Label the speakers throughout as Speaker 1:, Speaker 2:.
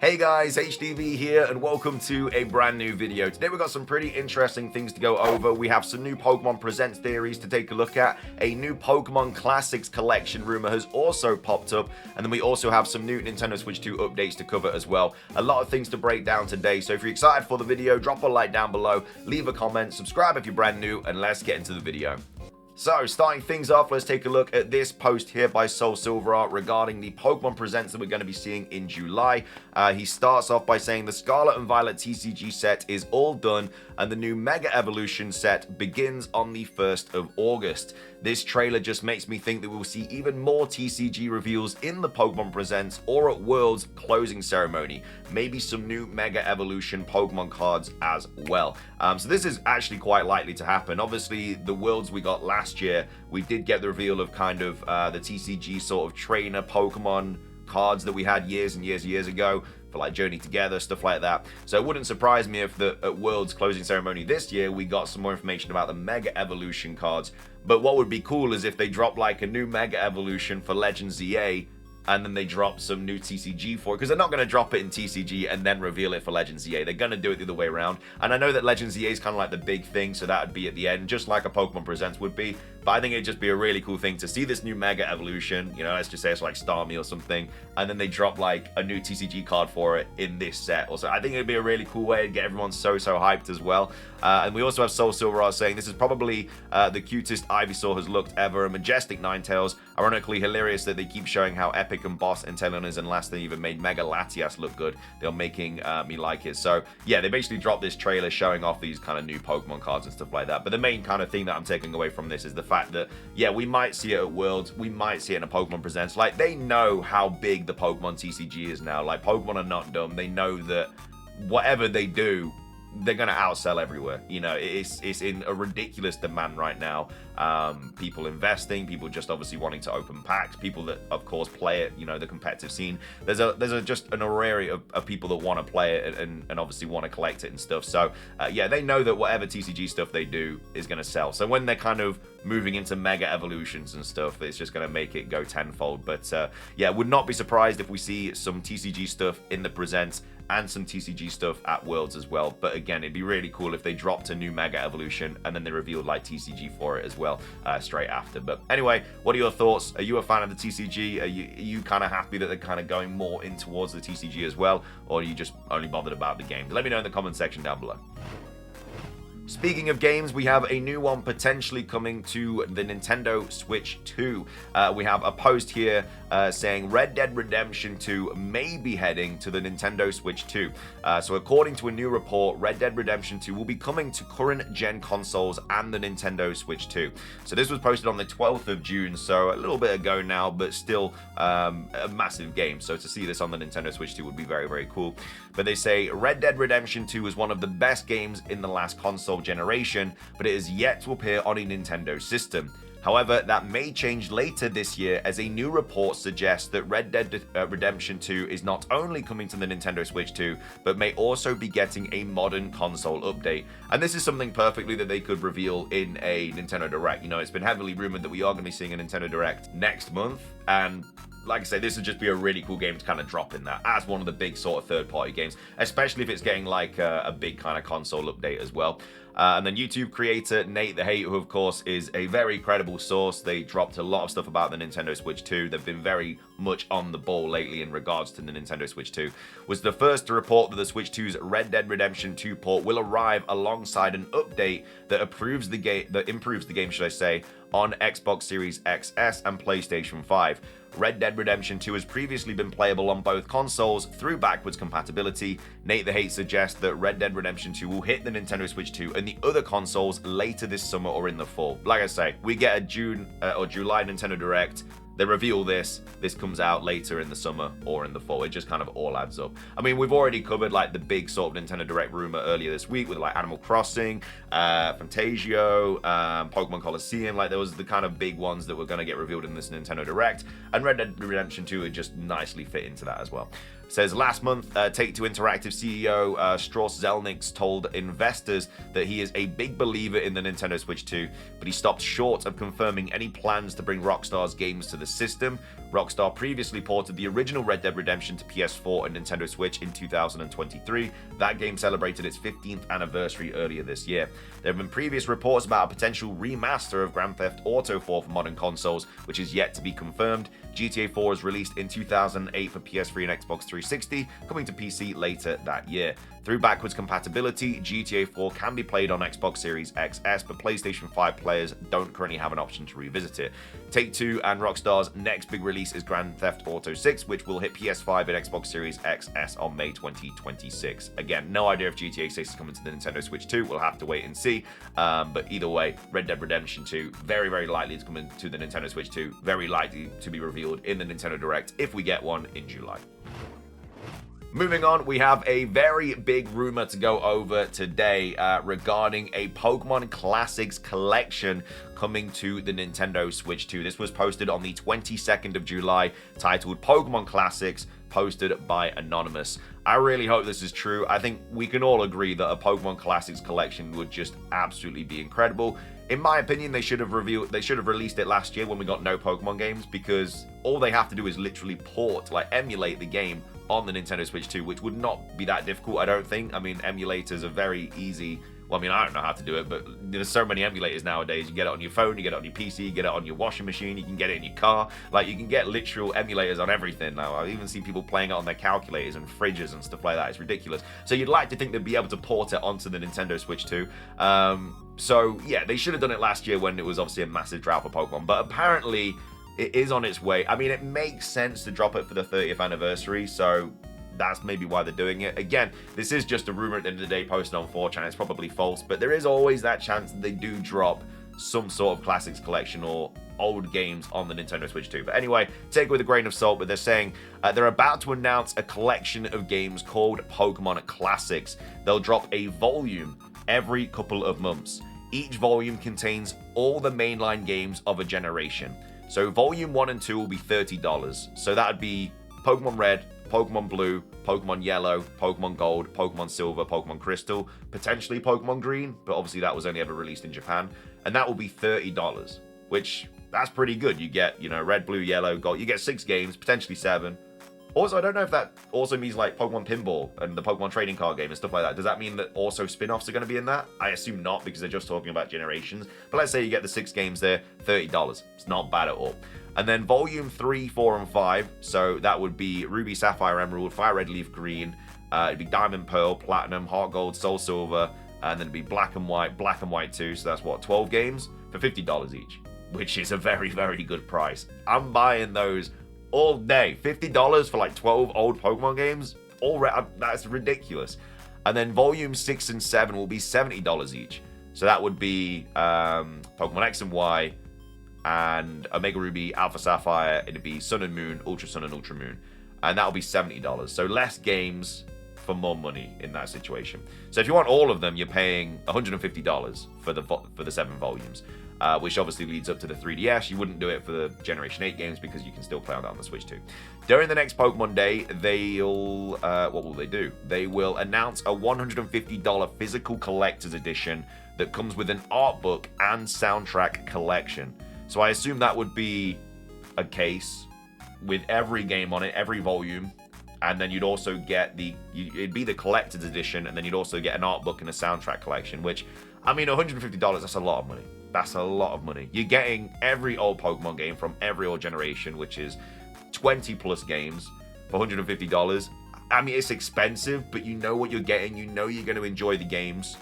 Speaker 1: Hey guys, HDV here and welcome to a brand new video. Today we've got some pretty interesting things to go over. We have some new Pokemon Presents theories to take a look at. A new Pokemon Classics collection rumor has also popped up, and then we also have some new Nintendo Switch 2 updates to cover as well. A lot of things to break down today, so if you're excited for the video, drop a like down below, leave a comment, subscribe if you're brand new, and let's get into the video. So, starting things off, let's take a look at this post here by Soul Silver Art regarding the Pokemon Presents that we're going to be seeing in July. He starts off by saying the Scarlet and Violet TCG set is all done and the new Mega Evolution set begins on the 1st of August. This trailer just makes me think that we'll see even more TCG reveals in the Pokemon Presents or at World's closing ceremony. Maybe some new Mega Evolution Pokemon cards as well. So this is actually quite likely to happen. Obviously, the Worlds we got last year, we did get the reveal of kind of the TCG sort of trainer Pokemon cards that we had years and years ago for like Journey Together, stuff like that. So it wouldn't surprise me if at World's closing ceremony this year we got some more information about the Mega Evolution cards. But what would be cool is if they drop like a new Mega Evolution for Legends ZA and then they drop some new TCG for it, because they're not going to drop it in TCG and then reveal it for Legends ZA. They're going to do it the other way around. And I know that Legends ZA is kind of like the big thing, so that would be at the end, just like a Pokemon Presents would be. But I think it'd just be a really cool thing to see this new Mega Evolution, you know, let's just say it's like Starmie or something, and then they drop like a new TCG card for it in this set. Also, I think it'd be a really cool way to get everyone so hyped as well. And we also have Soul Silver Art saying this is probably the cutest Ivysaur has looked ever, a majestic Ninetales. Ironically hilarious that they keep showing how epic and boss Inteleon is, and last they even made Mega Latias look good. They're making me like it. So yeah, they basically dropped this trailer showing off these kind of new Pokemon cards and stuff like that. But the main kind of thing that I'm taking away from this is the fact that, yeah, we might see it at Worlds, we might see it in a Pokemon Presents. Like, they know how big the Pokemon TCG is now. Like, Pokemon are not dumb. They know that whatever they do, they're going to outsell everywhere. You know, it's in a ridiculous demand right now. People investing, people just obviously wanting to open packs, people that of course play it, you know, the competitive scene. There's just an array of people that want to play it and obviously want to collect it and stuff. So yeah, they know that whatever TCG stuff they do is going to sell. So when they're kind of moving into Mega Evolutions and stuff, it's just going to make it go tenfold. But yeah, would not be surprised if we see some TCG stuff in the Presents and some TCG stuff at Worlds as well. But again, it'd be really cool if they dropped a new Mega Evolution and then they revealed like TCG for it as well straight after. But anyway, what are your thoughts? Are you a fan of the TCG? Are you kind of happy that they're kind of going more in towards the TCG as well? Or are you just only bothered about the game? Let me know in the comment section down below. Speaking of games, we have a new one potentially coming to the Nintendo Switch 2. We have a post here saying Red Dead Redemption 2 may be heading to the Nintendo Switch 2. So according to a new report, Red Dead Redemption 2 will be coming to current gen consoles and the Nintendo Switch 2. So this was posted on the 12th of June, so a little bit ago now, but still a massive game. So to see this on the Nintendo Switch 2 would be very cool. But they say Red Dead Redemption 2 is one of the best games in the last console generation, but it is yet to appear on a Nintendo system. However, that may change later this year, as a new report suggests that Red Dead Redemption 2 is not only coming to the Nintendo Switch 2, but may also be getting a modern console update. And this is something perfectly that they could reveal in a Nintendo Direct. You know, it's been heavily rumored that we are going to be seeing a Nintendo Direct next month, and like I say, this would just be a really cool game to kind of drop in that as one of the big sort of third-party games, especially if it's getting like a big kind of console update as well. And then YouTube creator Nate the Hate, who of course is a very credible source. They dropped a lot of stuff about the Nintendo Switch 2. They've been very much on the ball lately in regards to the Nintendo Switch 2. Was the first to report that the Switch 2's Red Dead Redemption 2 port will arrive alongside an update that improves the game, should I say, on Xbox Series XS and PlayStation 5. Red Dead Redemption 2 has previously been playable on both consoles through backwards compatibility. Nate the Hate suggests that Red Dead Redemption 2 will hit the Nintendo Switch 2 and the other consoles later this summer or in the fall. Like I say, we get a June or July Nintendo Direct. They reveal this comes out later in the summer or in the fall. It just kind of all adds up. I mean, we've already covered like the big sort of Nintendo Direct rumor earlier this week with like Animal Crossing, Fantasio, Pokemon Coliseum. Like, there was the kind of big ones that were going to get revealed in this Nintendo Direct, and Red Dead Redemption 2 would just nicely fit into that as well. Says last month, Take-Two Interactive CEO Strauss Zelnick told investors that he is a big believer in the Nintendo Switch 2, but he stopped short of confirming any plans to bring Rockstar's games to the system. Rockstar previously ported the original Red Dead Redemption to PS4 and Nintendo Switch in 2023. That game celebrated its 15th anniversary earlier this year. There have been previous reports about a potential remaster of Grand Theft Auto 4 for modern consoles, which is yet to be confirmed. GTA 4 was released in 2008 for PS3 and Xbox 360, coming to PC later that year. Through backwards compatibility, GTA 4 can be played on Xbox Series XS, but PlayStation 5 players don't currently have an option to revisit it. Take-Two and Rockstar's next big release is Grand Theft Auto 6, which will hit PS5 and Xbox Series XS on May 2026. Again, no idea if GTA 6 is coming to the Nintendo Switch 2, we'll have to wait and see. But either way, Red Dead Redemption 2, very, very likely to come into the Nintendo Switch 2, very likely to be revealed in the Nintendo Direct if we get one in July. Moving on, we have a very big rumor to go over today regarding a Pokemon Classics collection coming to the Nintendo Switch 2. This was posted on the 22nd of July, titled Pokemon Classics, posted by Anonymous. I really hope this is true. I think we can all agree that a Pokemon Classics collection would just absolutely be incredible. In my opinion, they should have released it last year when we got no Pokemon games, because all they have to do is literally emulate the game on the Nintendo Switch 2, which would not be that difficult, I don't think. I mean, emulators are very easy. Well, I mean, I don't know how to do it, but there's so many emulators nowadays. You get it on your phone, you get it on your PC, you get it on your washing machine, you can get it in your car. Like, you can get literal emulators on everything now. I even see people playing it on their calculators and fridges and stuff like that. It's ridiculous. So you'd like to think they'd be able to port it onto the Nintendo Switch 2. So, yeah, they should have done it last year when it was obviously a massive drought for Pokemon. But apparently, it is on its way. I mean, it makes sense to drop it for the 30th anniversary, so that's maybe why they're doing it. Again, this is just a rumor at the end of the day posted on 4chan. It's probably false, but there is always that chance that they do drop some sort of Classics collection or old games on the Nintendo Switch 2. But anyway, take it with a grain of salt, but they're saying they're about to announce a collection of games called Pokemon Classics. They'll drop a volume every couple of months. Each volume contains all the mainline games of a generation. So Volume 1 and 2 will be $30. So that would be Pokemon Red, Pokemon Blue, Pokemon Yellow, Pokemon Gold, Pokemon Silver, Pokemon Crystal, potentially Pokemon Green, but obviously that was only ever released in Japan. And that will be $30, which that's pretty good. You get, Red, Blue, Yellow, Gold. You get 6 games, potentially 7. Also, I don't know if that also means like Pokemon Pinball and the Pokemon Trading Card Game and stuff like that. Does that mean that also spin-offs are going to be in that? I assume not, because they're just talking about generations. But let's say you get the 6 games there, $30. It's not bad at all. And then Volume 3, 4, and 5. So that would be Ruby, Sapphire, Emerald, Fire Red, Leaf Green. It'd be Diamond, Pearl, Platinum, Heart Gold, Soul Silver. And then it'd be Black and White 2. So that's what, 12 games for $50 each, which is a very, very good price. I'm buying those all day. $50 for like 12 old Pokemon games? That's ridiculous. And then Volume 6 and 7 will be $70 each. So that would be Pokemon X and Y, and Omega Ruby, Alpha Sapphire. It'd be Sun and Moon, Ultra Sun and Ultra Moon. And that'll be $70. So less games for more money in that situation. So if you want all of them, you're paying $150 for the 7 volumes. Which obviously leads up to the 3DS. You wouldn't do it for the Generation 8 games because you can still play on that on the Switch 2. During the next Pokemon Day, they'll... what will they do? They will announce a $150 physical collector's edition that comes with an art book and soundtrack collection. So I assume that would be a case with every game on it, every volume, and then you'd also get it'd be the collector's edition, and then you'd also get an art book and a soundtrack collection, which, I mean, $150, that's a lot of money. That's a lot of money. You're getting every old Pokemon game from every old generation, which is 20 plus games for $150. I mean, it's expensive, but you know what you're getting. You know you're going to enjoy the games.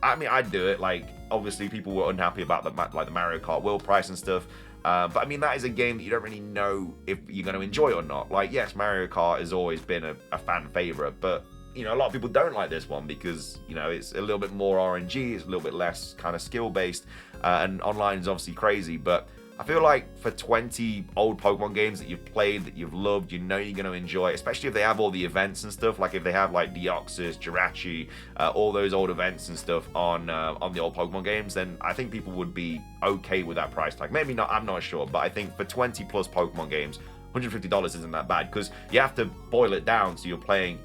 Speaker 1: I mean, I'd do it. Like, obviously, people were unhappy about the Mario Kart World price and stuff. But I mean, that is a game that you don't really know if you're going to enjoy it or not. Like, yes, Mario Kart has always been a fan favorite, but a lot of people don't like this one because, it's a little bit more RNG, it's a little bit less kind of skill-based, and online is obviously crazy, but I feel like for 20 old Pokemon games that you've played, that you've loved, you're going to enjoy, especially if they have all the events and stuff, like if they have like Deoxys, Jirachi, all those old events and stuff on the old Pokemon games, then I think people would be okay with that price tag. Maybe not, I'm not sure, but I think for 20 plus Pokemon games, $150 isn't that bad, because you have to boil it down, so you're paying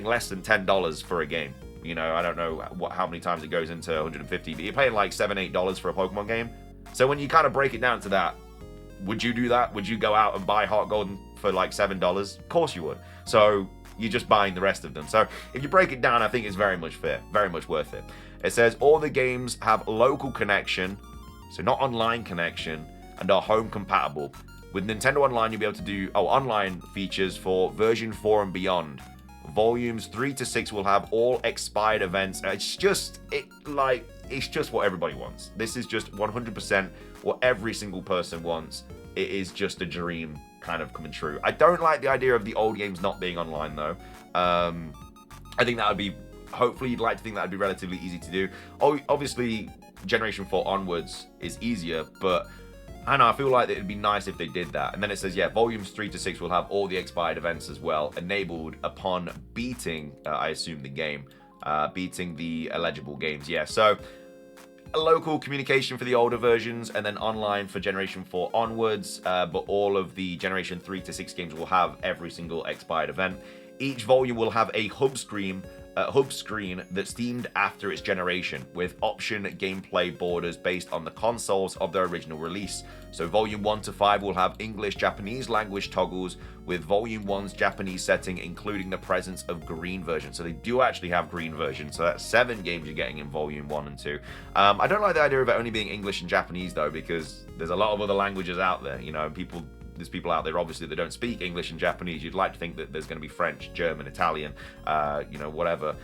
Speaker 1: less than $10 for a game. You know, I don't know how many times it goes into 150, but you're paying like $7-8 for a Pokemon game. So when you kind of break it down to that, would you do that? Would you go out and buy Heart Gold for like $7? Of course you would. So you're just buying the rest of them. So if you break it down, I think it's very much fair, very much worth it. It says all the games have local connection, so not online connection, and are home compatible. With Nintendo Online, you'll be able to do online features for version 4 and beyond. Volumes 3 to 6 will have all expired events. It's just what everybody wants. This is just 100% what every single person wants. It is just a dream kind of coming true. I don't like the idea of the old games not being online though. I think that would be, hopefully you'd like to think that would be relatively easy to do. Obviously, Generation 4 onwards is easier, but I don't know, I feel like it'd be nice if they did that. And then it says, yeah, volumes 3 to 6 will have all the expired events as well, enabled upon beating, I assume, the game, beating the eligible games. Yeah, so a local communication for the older versions, and then online for Generation 4 onwards, but all of the Generation 3 to 6 games will have every single expired event. Each volume will have a hub screen that's themed after its generation, with option gameplay borders based on the consoles of their original release. So Volume 1 to 5 will have English-Japanese language toggles, with Volume 1's Japanese setting including the presence of green version. So they do actually have green version, so that's 7 games you're getting in Volume 1 and 2. I don't like the idea of it only being English and Japanese though, because there's a lot of other languages out there, you know, there's people out there obviously that don't speak English and Japanese. You'd like to think that there's going to be French, German, Italian, you know, whatever.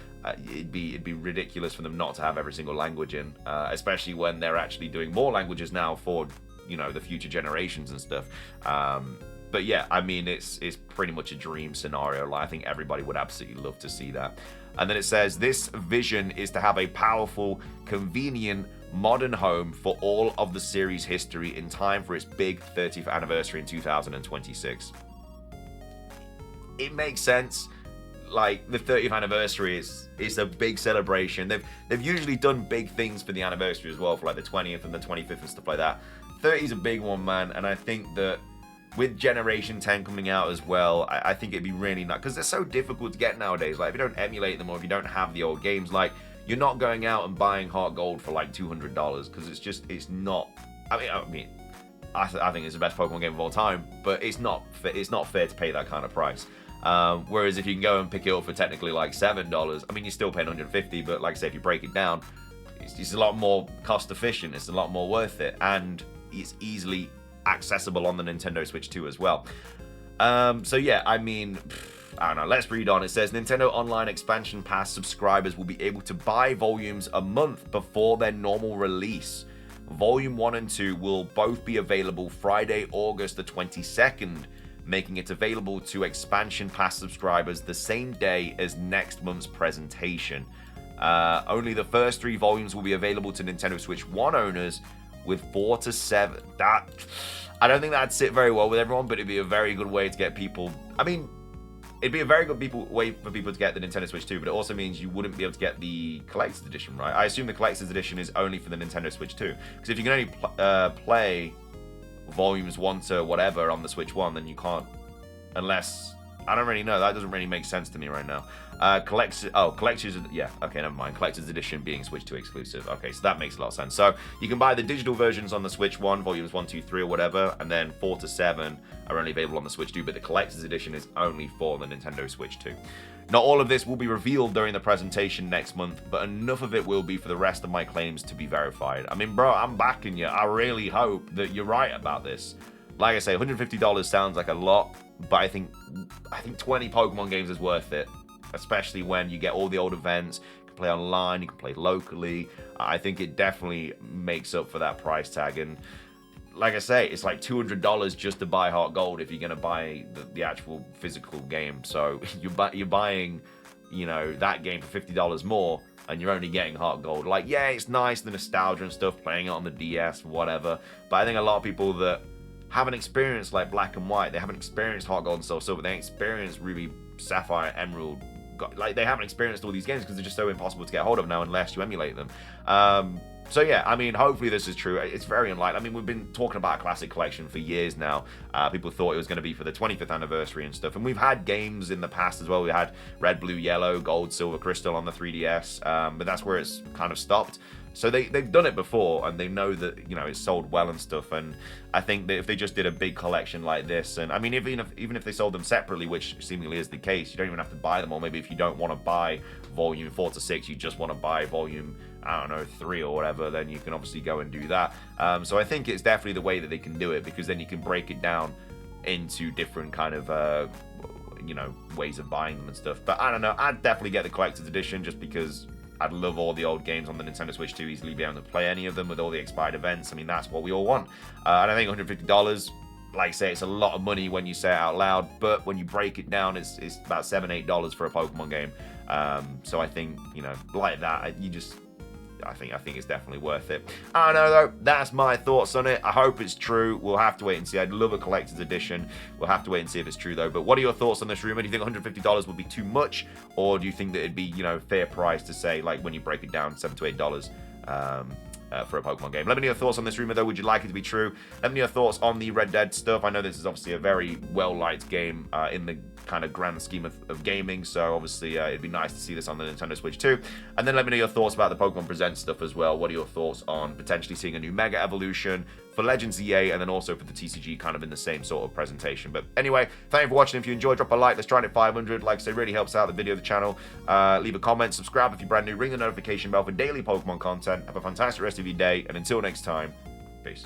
Speaker 1: It'd be ridiculous for them not to have every single language in, especially when they're actually doing more languages now for, you know, the future generations and stuff. But yeah, I mean, it's pretty much a dream scenario. Like, I think everybody would absolutely love to see that. And then it says, this vision is to have a powerful, convenient, modern home for all of the series' history in time for its big 30th anniversary in 2026. It makes sense. Like, the 30th anniversary is a big celebration. They've usually done big things for the anniversary as well, for like the 20th and the 25th and stuff like that. 30 is a big one, man, and I think that with Generation 10 coming out as well, I think it'd be really nice, because they're so difficult to get nowadays. Like, if you don't emulate them or if you don't have the old games, like, you're not going out and buying Heart Gold for like $200, because it's not. I mean, I think it's the best Pokemon game of all time, but it's not fair to pay that kind of price. Whereas if you can go and pick it up for technically like $7, I mean, you're still paying $150, but like I say, if you break it down, it's a lot more cost efficient. It's a lot more worth it, and it's easily accessible on the Nintendo Switch 2 as well. So yeah, I mean, I don't know, let's read on. It says, Nintendo Online Expansion Pass subscribers will be able to buy volumes a month before their normal release. Volume 1 and 2 will both be available Friday, August the 22nd, making it available to Expansion Pass subscribers the same day as next month's presentation. Only the first 3 volumes will be available to Nintendo Switch 1 owners, with 4 to 7. I don't think that'd sit very well with everyone, but it'd be a very good way to get people. I mean, it'd be a very good way for people to get the Nintendo Switch 2, but it also means you wouldn't be able to get the Collector's Edition, right? I assume the Collector's Edition is only for the Nintendo Switch 2. Because if you can only play volumes 1 to whatever on the Switch 1, then you can't, unless, I don't really know. That doesn't really make sense to me right now. Collector's, yeah, okay, never mind. Collector's Edition being Switch 2 exclusive. Okay, so that makes a lot of sense. So you can buy the digital versions on the Switch 1, volumes 1, 2, 3 or whatever, and then 4 to 7 are only available on the Switch 2, but the Collector's Edition is only for the Nintendo Switch 2. Not all of this will be revealed during the presentation next month, but enough of it will be for the rest of my claims to be verified. I mean, bro, I'm backing you. I really hope that you're right about this. Like I say, $150 sounds like a lot, but I think 20 Pokemon games is worth it, especially when you get all the old events. You can play online, you can play locally. I think it definitely makes up for that price tag. And like I say, it's like $200 just to buy Heart Gold if you're going to buy the actual physical game. So you're buying, you know, that game for $50 more, and you're only getting Heart Gold. Like, yeah, it's nice, the nostalgia and stuff, playing it on the DS, whatever. But I think a lot of people that haven't experienced like Black and White, they haven't experienced Heart Gold and Soul Silver, they haven't experienced Ruby, Sapphire, Emerald, like they haven't experienced all these games because they're just so impossible to get hold of now unless you emulate them. So yeah, I mean, hopefully this is true. It's very unlikely. I mean, we've been talking about a classic collection for years now. People thought it was going to be for the 25th anniversary and stuff. And we've had games in the past as well. We had Red, Blue, Yellow, Gold, Silver, Crystal on the 3DS. But that's where it's kind of stopped. So they've done it before, and they know that, you know, it's sold well and stuff. And I think that if they just did a big collection like this, and I mean, even if they sold them separately, which seemingly is the case, you don't even have to buy them. Or maybe if you don't want to buy volume 4 to 6, you just want to buy volume, I don't know, 3 or whatever, then you can obviously go and do that. So I think it's definitely the way that they can do it, because then you can break it down into different kind of you know, ways of buying them and stuff. But I don't know, I'd definitely get the collector's edition, just because I'd love all the old games on the Nintendo Switch to easily be able to play any of them with all the expired events. I mean, that's what we all want. And I think $150, like I say, it's a lot of money when you say it out loud, but when you break it down, it's about $7, $8 for a Pokemon game. So I think, you know, like that, I think it's definitely worth it. I don't know, though. That's my thoughts on it. I hope it's true. We'll have to wait and see. I'd love a collector's edition. We'll have to wait and see if it's true, though. But what are your thoughts on this rumor? Do you think $150 would be too much? Or do you think that it'd be, you know, fair price to say, like, when you break it down, $7 to $8 for a Pokemon game? Let me know your thoughts on this rumor, though. Would you like it to be true? Let me know your thoughts on the Red Dead stuff. I know this is obviously a very well-liked game in the kind of grand scheme of gaming, so obviously it'd be nice to see this on the Nintendo Switch too. And then let me know your thoughts about the Pokemon Presents stuff as well. What are your thoughts on potentially seeing a new Mega Evolution for Legends EA, and then also for the TCG kind of in the same sort of presentation? But anyway, thank you for watching. If you enjoyed, drop a like. Let's try and hit 500. Like I say, really helps out the video, the channel. Leave a comment, subscribe if you're brand new, ring the notification bell for daily Pokemon content. Have a fantastic rest of your day, and until next time, peace.